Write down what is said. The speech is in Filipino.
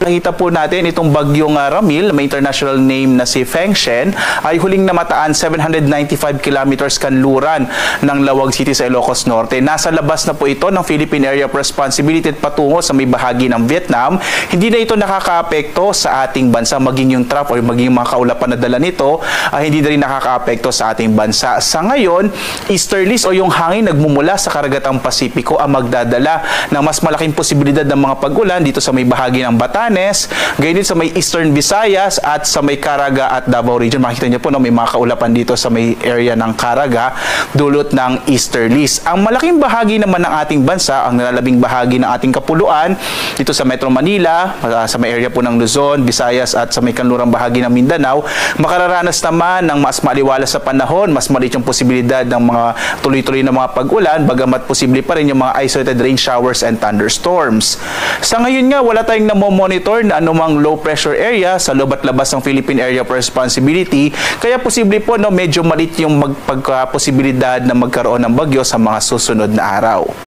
Nakita po natin itong bagyong Ramil, may international name na si Feng Shen, ay huling namataan 795 kilometers kanluran ng Lawag City sa Ilocos Norte. Nasa labas na po ito ng Philippine Area of Responsibility at patungo sa may bahagi ng Vietnam. Hindi na ito nakakaapekto sa ating bansa, maging yung trough o maging yung mga kaulapan na dala nito, hindi na rin nakakaapekto sa ating bansa. Sa ngayon, easterlies o yung hangin nagmumula sa karagatang Pasipiko ang magdadala ng mas malaking posibilidad ng mga pag-ulan dito sa may bahagi ng Batanes, gayon din sa may Eastern Visayas at sa may Caraga at Davao Region. Makikita niyo po na may mga kaulapan dito sa may area ng Caraga, dulot ng easterlies. Ang malaking bahagi naman ng ating bansa, ang nalalabing bahagi ng ating kapuluan, dito sa Metro Manila, sa may area po ng Luzon, Visayas at sa may kanlurang bahagi ng Mindanao, makararanas naman ng mas maliwalas sa panahon, mas maliit yung posibilidad ng mga tuloy-tuloy na mga pag-ulan, bagamat posible pa rin yung mga isolated rain showers and thunderstorms. Sa ngayon nga, wala tayong monitor na anumang low pressure area sa loob at labas ng Philippine Area of Responsibility, kaya posible po medyo maliit yung posibilidad na magkaroon ng bagyo sa mga susunod na araw.